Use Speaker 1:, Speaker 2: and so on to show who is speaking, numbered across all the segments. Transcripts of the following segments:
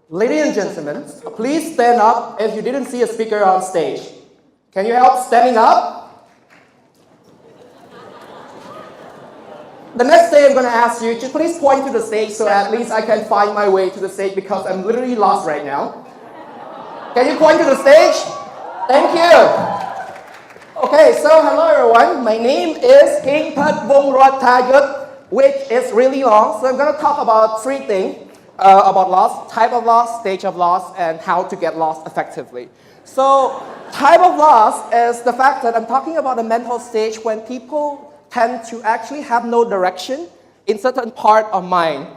Speaker 1: Ladies and gentlemen, please stand up if you didn't see a speaker on stage. Can you help standing up? The next day I'm going to ask you to please point to the stage so at least I can find my way to the stage because I'm literally lost right now. Can you point to the stage? Thank you. Okay, so hello everyone. My name is HINGPHITH Vongrathayuth, which is really long. So I'm going to talk about three things. About loss, type of loss, stage of loss, and how to get lost effectively. So type of loss is the fact that I'm talking about a mental stage when people tend to actually have no direction in certain part of mind.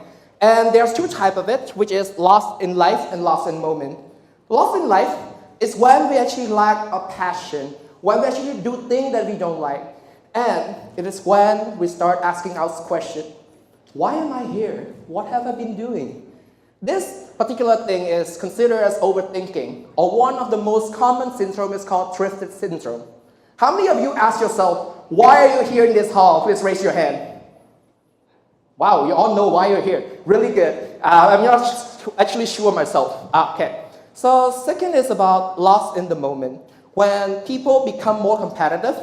Speaker 1: And there's two types of it, which is lost in life and lost in moment. Lost in life is when we actually lack a passion, when we actually do things that we don't like. And it is when we start asking ourselves questions. Why am I here? What have I been doing? This particular thing is considered as overthinking, or one of the most common syndrome is called thrifted syndrome. How many of you ask yourself, why are you here in this hall? Please raise your hand. Wow, you all know why you're here. Really good. I'm not actually sure myself. Okay. So second is about lost in the moment. When people become more competitive,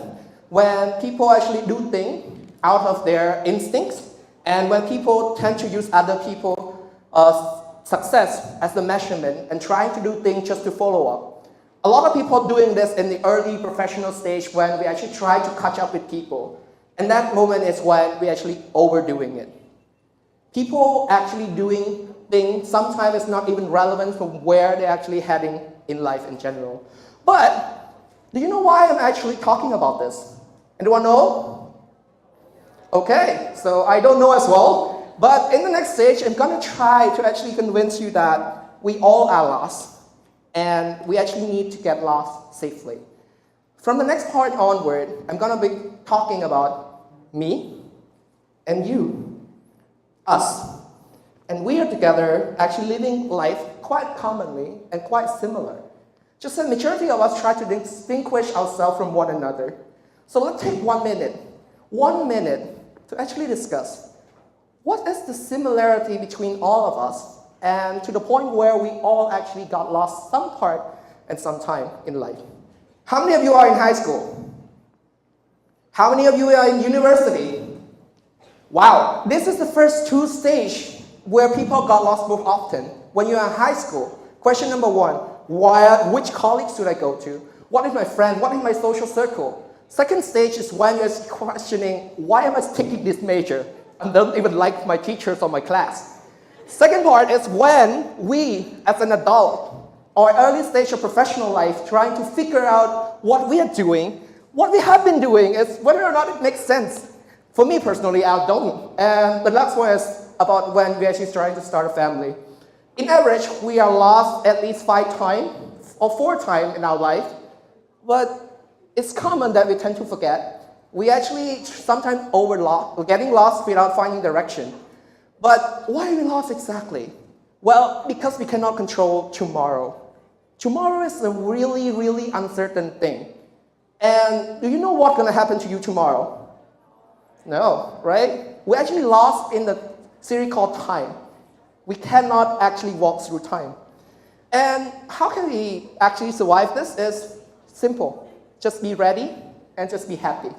Speaker 1: when people actually do things out of their instincts, and when people tend to use other people's success as the measurement and trying to do things just to follow up. A lot of people doing this in the early professional stage when we actually try to catch up with people. And that moment is when we actually overdoing it. People actually doing things sometimes it's not even relevant from where they're actually heading in life in general. But do you know why I'm actually talking about this? Anyone know? Okay, so I don't know as well. But in the next stage, I'm going to try to actually convince you that we all are lost, and we actually need to get lost safely. From the next part onward, I'm going to be talking about me and you, us. And we are together actually living life quite commonly and quite similar. Just the majority of us try to distinguish ourselves from one another. So let's take 1 minute to actually discuss what is the similarity between all of us and to the point where we all actually got lost some part and some time in life. How many of you are in high school? How many of you are in university? Wow, this is the first two stages where people got lost most often. When you're in high school, question number one, which colleagues should I go to? What is my friend? What is my social circle? Second stage is when you're questioning, why am I taking this major? I don't even like my teachers or my class. Second part is when we, as an adult, or early stage of professional life, trying to figure out what we are doing, what we have been doing is whether or not it makes sense. For me personally, I don't. And the last one is about when we're actually trying to start a family. In average, we are lost at least 5 times or 4 times in our life, but it's common that we tend to forget. We actually sometimes we're getting lost without finding direction. But why are we lost exactly? Well, because we cannot control tomorrow. Tomorrow is a really, really uncertain thing. And do you know what's going to happen to you tomorrow? No, right? We're actually lost in the series called time. We cannot actually walk through time. And how can we actually survive this? Is simple. Just be ready and just be happy.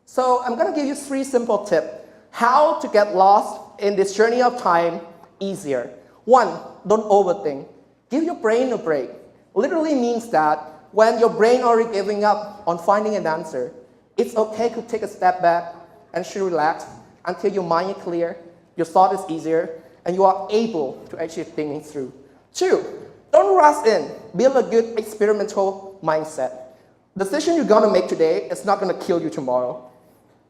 Speaker 1: So I'm going to give you 3 simple tips how to get lost in this journey of time easier. 1, don't overthink. Give your brain a break. Literally means that when your brain already giving up on finding an answer, it's okay to take a step back and should relax until your mind is clear, your thought is easier, and you are able to actually think through. 2, don't rush in. Build a good experimental mindset. The decision you're going to make today is not going to kill you tomorrow.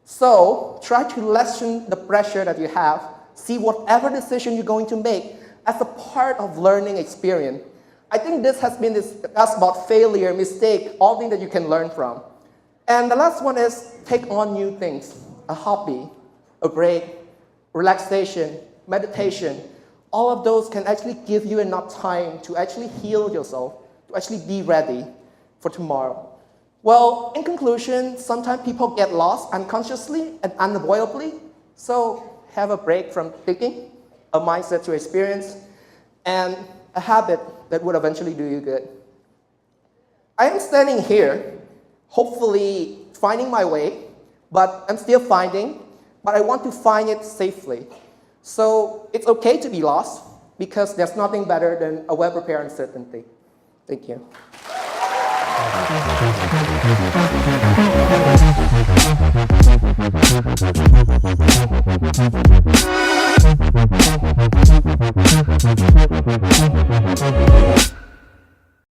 Speaker 1: So try to lessen the pressure that you have. See whatever decision you're going to make as a part of learning experience. I think this has been discussed about failure, mistake, all things that you can learn from. And the last one is take on new things. A hobby, a break, relaxation, meditation. All of those can actually give you enough time to actually heal yourself, to actually be ready for tomorrow. Well, in conclusion, sometimes people get lost unconsciously and unavoidably. So have a break from thinking, a mindset to experience, and a habit that would eventually do you good. I am standing here, hopefully finding my way, but I'm still finding, but I want to find it safely. So it's okay to be lost, because there's nothing better than a well-prepared uncertainty. Thank you.